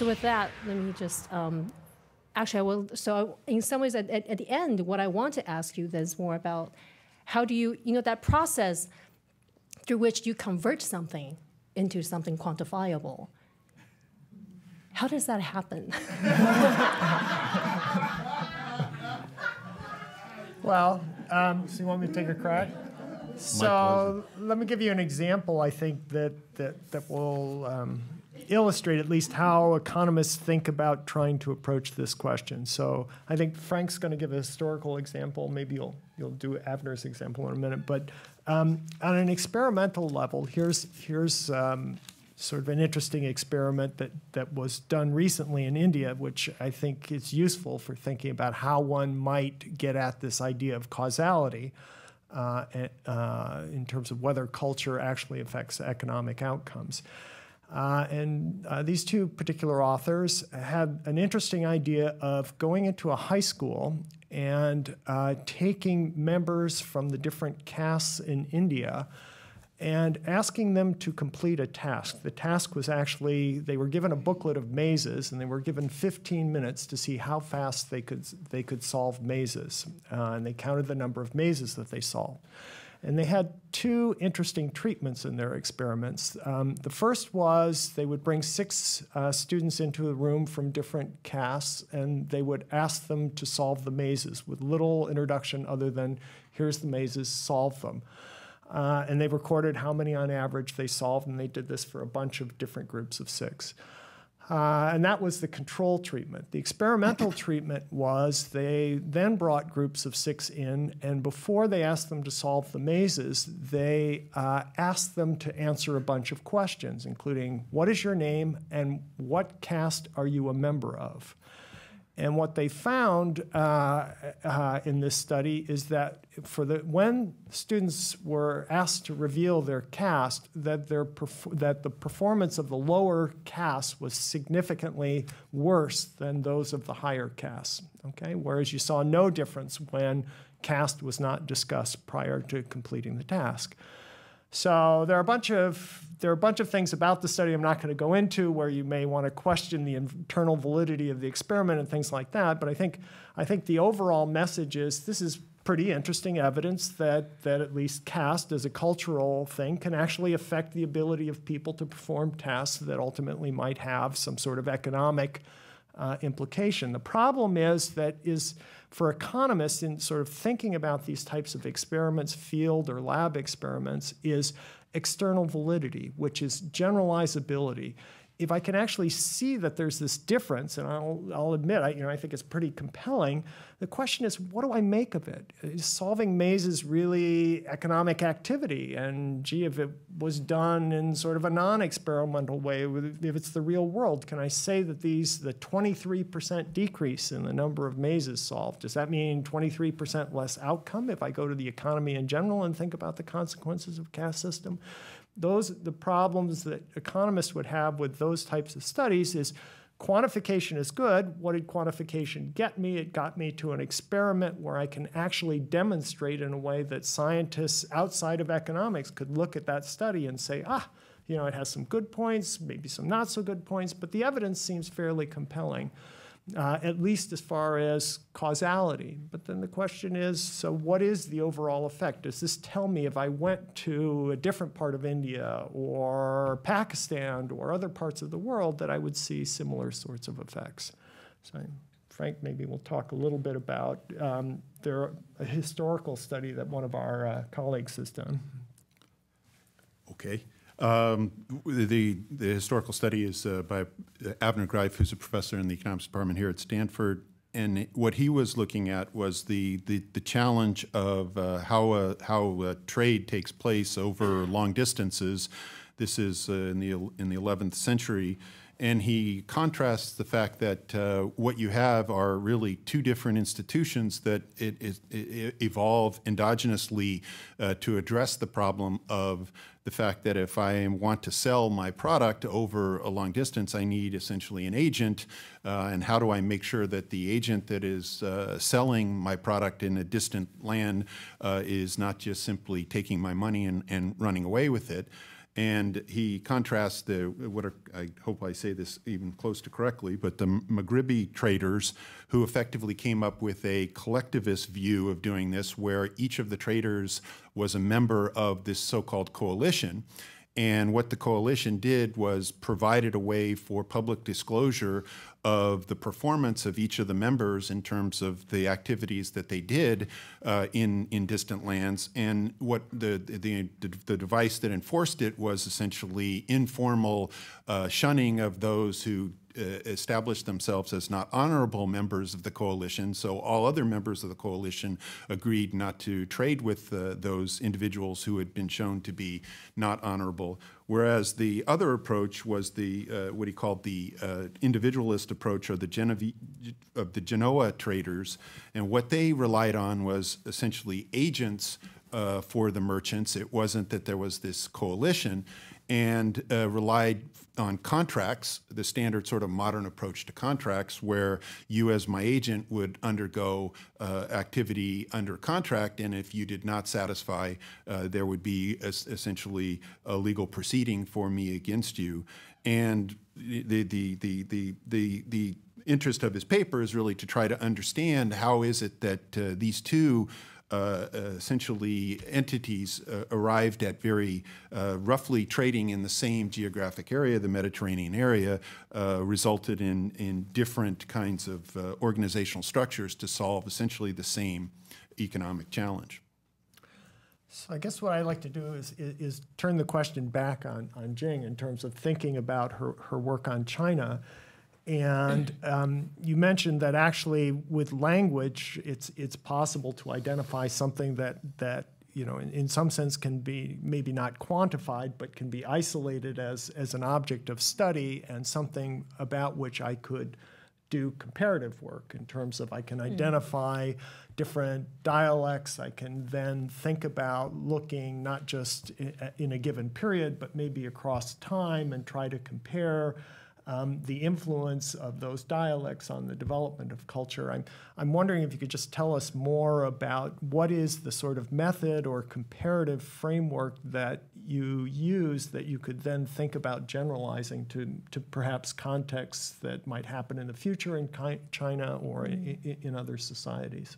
So with that, let me just, actually I will, so in some ways at the end, what I want to ask you is more about how do you, that process through which you convert something into something quantifiable. How does that happen? Well, so you want me to take a crack? So let me give you an example, I think, that will illustrate at least how economists think about trying to approach this question. So I think Frank's going to give a historical example. Maybe you'll do Avner's example in a minute. But on an experimental level, here's sort of an interesting experiment that was done recently in India, which I think is useful for thinking about how one might get at this idea of causality in terms of whether culture actually affects economic outcomes. These two particular authors had an interesting idea of going into a high school and taking members from the different castes in India and asking them to complete a task. The task was actually, they were given a booklet of mazes, and they were given 15 minutes to see how fast they could solve mazes. And they counted the number of mazes that they solved. And they had two interesting treatments in their experiments. The first was they would bring 6 students into a room from different castes, and they would ask them to solve the mazes with little introduction other than, here's the mazes, solve them. And they recorded how many on average they solved, and they did this for a bunch of different groups of 6. And that was the control treatment. The experimental treatment was they then brought groups of 6 in, and before they asked them to solve the mazes, they asked them to answer a bunch of questions, including, what is your name and what caste are you a member of? And what they found in this study is that when students were asked to reveal their caste, that the performance of the lower caste was significantly worse than those of the higher castes. Okay, whereas you saw no difference when caste was not discussed prior to completing the task. So there are a bunch of things about the study I'm not going to go into where you may want to question the internal validity of the experiment and things like that. But I think the overall message is this is pretty interesting evidence that at least caste as a cultural thing can actually affect the ability of people to perform tasks that ultimately might have some sort of economic implication. The problem is for economists in sort of thinking about these types of experiments, field or lab experiments, is external validity, which is generalizability. If I can actually see that there's this difference, and I'll admit, I think it's pretty compelling, the question is, what do I make of it? Is solving mazes really economic activity? And gee, if it was done in sort of a non-experimental way, if it's the real world, can I say that the 23% decrease in the number of mazes solved, does that mean 23% less outcome if I go to the economy in general and think about the consequences of caste system? The problems that economists would have with those types of studies is quantification is good. What did quantification get me? It got me to an experiment where I can actually demonstrate in a way that scientists outside of economics could look at that study and say, it has some good points, maybe some not so good points, but the evidence seems fairly compelling. At least as far as causality. But then the question is, so what is the overall effect? Does this tell me if I went to a different part of India or Pakistan or other parts of the world that I would see similar sorts of effects? So Frank maybe will talk a little bit about a historical study that one of our colleagues has done. Okay. The historical study is by Avner Greif, who's a professor in the economics department here at Stanford. And what he was looking at was the challenge of how trade takes place over long distances. This is in the 11th century. And he contrasts the fact that what you have are really 2 different institutions that evolve endogenously to address the problem of the fact that if I want to sell my product over a long distance, I need essentially an agent. And how do I make sure that the agent that is selling my product in a distant land is not just simply taking my money and running away with it? And he contrasts I hope I say this even close to correctly, but the Maghribi traders who effectively came up with a collectivist view of doing this, where each of the traders was a member of this so-called coalition. And what the coalition did was provided a way for public disclosure of the performance of each of the members in terms of the activities that they did in distant lands. And what the device that enforced it was essentially informal shunning of those who established themselves as not honorable members of the coalition. So all other members of the coalition agreed not to trade with those individuals who had been shown to be not honorable. Whereas the other approach was what he called the individualist approach, or the Genoa traders. And what they relied on was essentially agents for the merchants. It wasn't that there was this coalition, and relied on contracts, the standard sort of modern approach to contracts, where you as my agent would undergo activity under contract, and if you did not satisfy, there would be essentially a legal proceeding for me against you. And the interest of his paper is really to try to understand how is it that these two essentially entities arrived at very roughly trading in the same geographic area, the Mediterranean area, resulted in different kinds of organizational structures to solve essentially the same economic challenge. So I guess what I'd like to do is turn the question back on Jing in terms of thinking about her work on China. And you mentioned that actually with language, it's possible to identify something that you know, in some sense can be maybe not quantified, but can be isolated as an object of study and something about which I could do comparative work in terms of I can identify different dialects. I can then think about looking not just in a given period, but maybe across time and try to compare the influence of those dialects on the development of culture. I'm wondering if you could just tell us more about what is the sort of method or comparative framework that you use that you could then think about generalizing to perhaps contexts that might happen in the future in China or in other societies.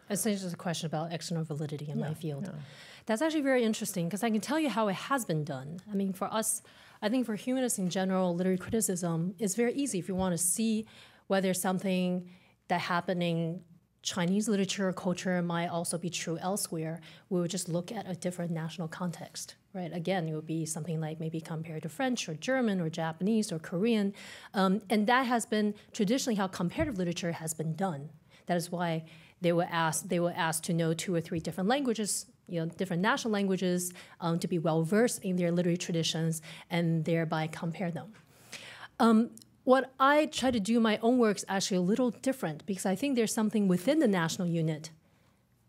Essentially, it's a question about external validity in my field. Yeah. That's actually very interesting because I can tell you how it has been done. I mean, for us, I think for humanists in general, literary criticism is very easy. If you want to see whether something that happened in Chinese literature or culture might also be true elsewhere, we would just look at a different national context, right? Again, it would be something like maybe compared to French or German or Japanese or Korean. And that has been traditionally how comparative literature has been done. That is why they were asked to know 2 or 3 different languages, you know, different national languages, to be well-versed in their literary traditions and thereby compare them. What I try to do in my own work is actually a little different because I think there's something within the national unit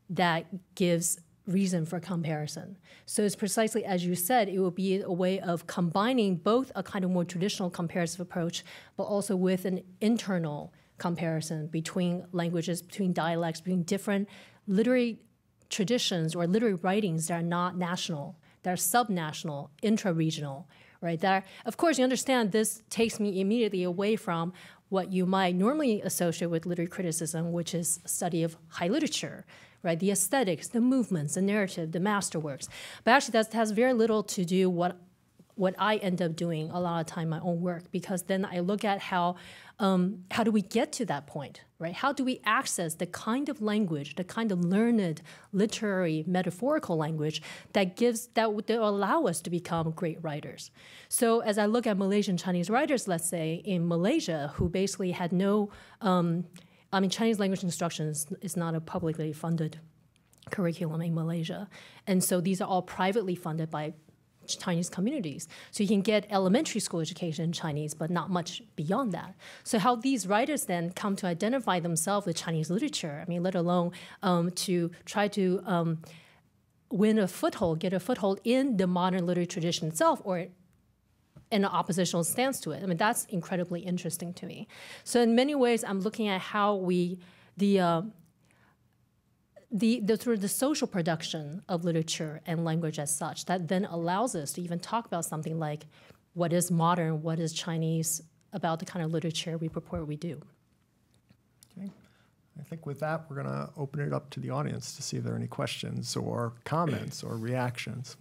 that gives reason for comparison. So it's precisely as you said, it will be a way of combining both a kind of more traditional comparative approach, but also with an internal comparison between languages, between dialects, between different literary traditions or literary writings that are not national, that are subnational, intra-regional, right? That are, of course, you understand this takes me immediately away from what you might normally associate with literary criticism, which is study of high literature, right? The aesthetics, the movements, the narrative, the masterworks. But actually, that has very little to do what I end up doing a lot of time in my own work, because then I look at how do we get to that point, right? How do we access the kind of language, the kind of learned, literary, metaphorical language that will allow us to become great writers? So as I look at Malaysian Chinese writers, let's say, in Malaysia, who basically had no, Chinese language instruction is not a publicly funded curriculum in Malaysia. And so these are all privately funded by Chinese communities. So you can get elementary school education in Chinese, but not much beyond that. So how these writers then come to identify themselves with Chinese literature, I mean, let alone to try to get a foothold in the modern literary tradition itself, or in an oppositional stance to it. I mean, that's incredibly interesting to me. So in many ways, I'm looking at how sort of the social production of literature and language as such that then allows us to even talk about something like what is modern, what is Chinese about the kind of literature we purport we do. Okay. I think with that, we're going to open it up to the audience to see if there are any questions or comments or reactions.